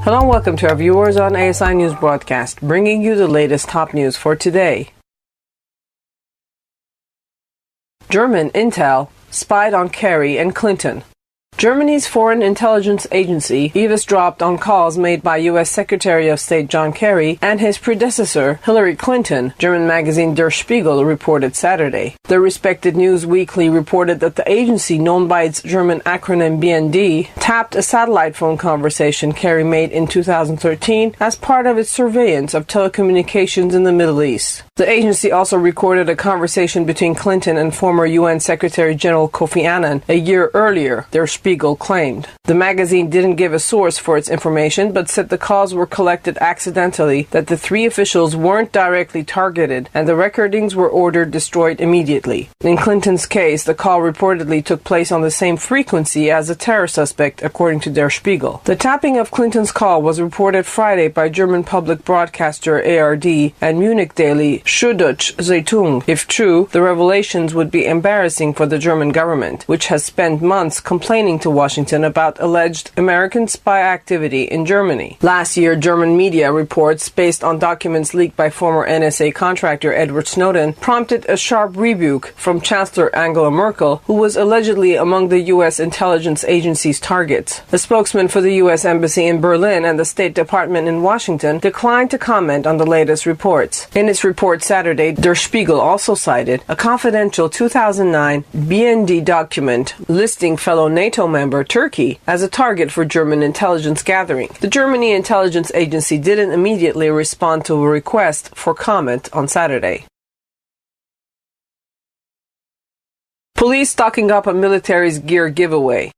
Hello and welcome to our viewers on ASI News broadcast, bringing you the latest top news for today. German intel spied on Kerry and Cliton. Germany's Foreign Intelligence Agency eavesdropped on calls made by U.S. Secretary of State John Kerry and his predecessor, Hillary Clinton, German magazine Der Spiegel reported Saturday. The respected News Weekly reported that the agency, known by its German acronym BND, tapped a satellite phone conversation Kerry made in 2013 as part of its surveillance of telecommunications in the Middle East. The agency also recorded a conversation between Clinton and former UN Secretary General Kofi Annan a year earlier, Der Spiegel claimed. The magazine didn't give a source for its information, but said the calls were collected accidentally, that the three officials weren't directly targeted, and the recordings were ordered destroyed immediately. In Clinton's case, the call reportedly took place on the same frequency as a terror suspect, according to Der Spiegel. The tapping of Clinton's call was reported Friday by German public broadcaster ARD and Munich daily Süddeutsche Zeitung. If true, the revelations would be embarrassing for the German government, which has spent months complaining to Washington about alleged American spy activity in Germany. Last year, German media reports, based on documents leaked by former NSA contractor Edward Snowden, prompted a sharp rebuke from Chancellor Angela Merkel, who was allegedly among the U.S. intelligence agency's targets. A spokesman for the U.S. Embassy in Berlin and the State Department in Washington declined to comment on the latest reports. In its report Saturday, Der Spiegel also cited a confidential 2009 BND document listing fellow NATO member Turkey as a target for German intelligence gathering. The Germany intelligence agency didn't immediately respond to a request for comment on Saturday. Police stocking up on military's gear giveaway.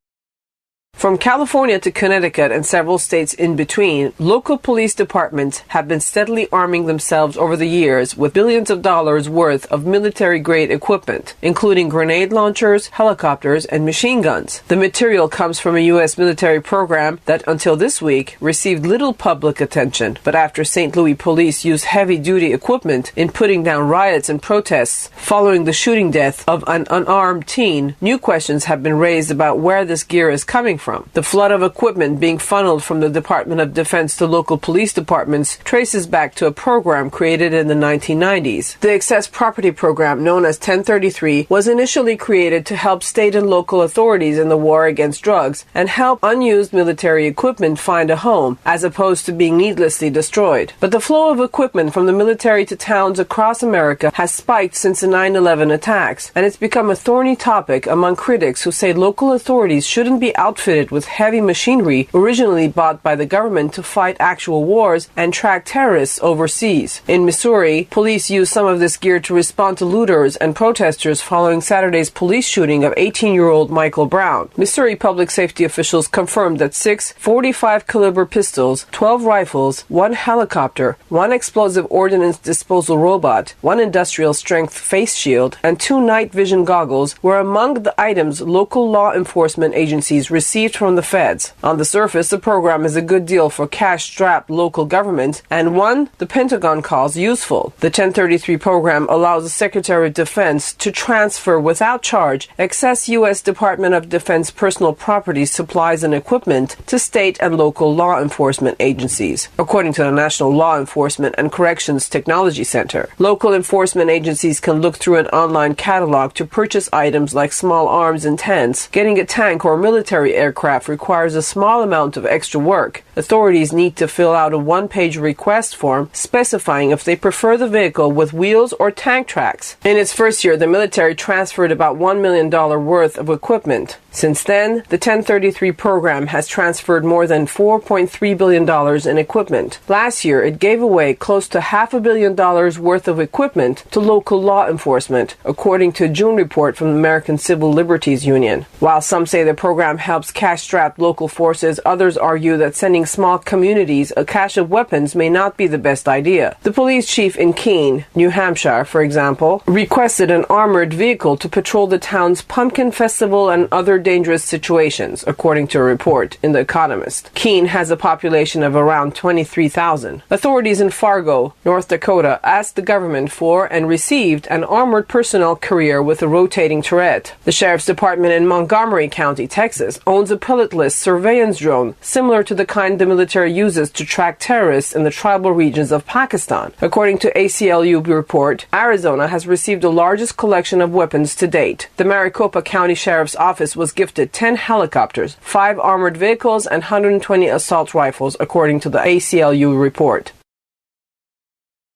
From California to Connecticut and several states in between, local police departments have been steadily arming themselves over the years with billions of dollars worth of military-grade equipment, including grenade launchers, helicopters, and machine guns. The material comes from a U.S. military program that, until this week, received little public attention. But after St. Louis police used heavy-duty equipment in putting down riots and protests following the shooting death of an unarmed teen, new questions have been raised about where this gear is coming from. The flood of equipment being funneled from the Department of Defense to local police departments traces back to a program created in the 1990s. The Excess Property Program, known as 1033, was initially created to help state and local authorities in the war against drugs and help unused military equipment find a home, as opposed to being needlessly destroyed. But the flow of equipment from the military to towns across America has spiked since the 9/11 attacks, and it's become a thorny topic among critics who say local authorities shouldn't be outfitted with heavy machinery originally bought by the government to fight actual wars and track terrorists overseas. In Missouri, police used some of this gear to respond to looters and protesters following Saturday's police shooting of 18-year-old Michael Brown. Missouri public safety officials confirmed that 6 .45 caliber pistols, 12 rifles, 1 helicopter, 1 explosive ordnance disposal robot, 1 industrial-strength face shield, and 2 night vision goggles were among the items local law enforcement agencies received from the feds. On the surface, the program is a good deal for cash-strapped local government, and one the Pentagon calls useful. The 1033 program allows the Secretary of Defense to transfer without charge excess U.S. Department of Defense personal property, supplies, and equipment to state and local law enforcement agencies. According to the National Law Enforcement and Corrections Technology Center, local enforcement agencies can look through an online catalog to purchase items like small arms and tents. Getting a tank or military aircraft requires a small amount of extra work. Authorities need to fill out a one-page request form specifying if they prefer the vehicle with wheels or tank tracks. In its first year, the military transferred about $1 million worth of equipment. Since then, the 1033 program has transferred more than $4.3 billion in equipment. Last year, it gave away close to $500 million worth of equipment to local law enforcement, according to a June report from the American Civil Liberties Union. While some say the program helps cash-strapped local forces, others argue that sending small communities a cache of weapons may not be the best idea. The police chief in Keene, New Hampshire, for example, requested an armored vehicle to patrol the town's pumpkin festival and other dangerous situations, according to a report in The Economist. Keene has a population of around 23,000. Authorities in Fargo, North Dakota, asked the government for and received an armored personnel carrier with a rotating turret. The Sheriff's Department in Montgomery County, Texas, owns a pilotless surveillance drone similar to the kind the military uses to track terrorists in the tribal regions of Pakistan. According to ACLU report, Arizona has received the largest collection of weapons to date. The Maricopa County Sheriff's Office was gifted 10 helicopters, 5 armored vehicles, and 120 assault rifles, according to the ACLU report.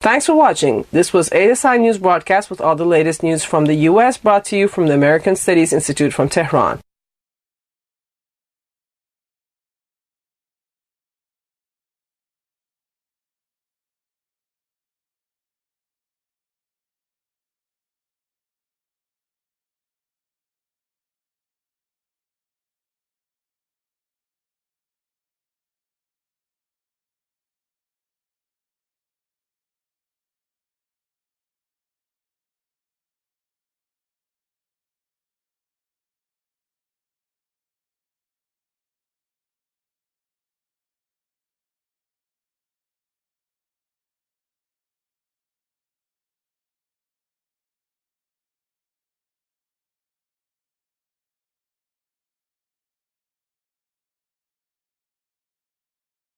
Thanks for watching. This was ASI News Broadcast with all the latest news from the U.S. brought to you from the American Studies Institute from Tehran.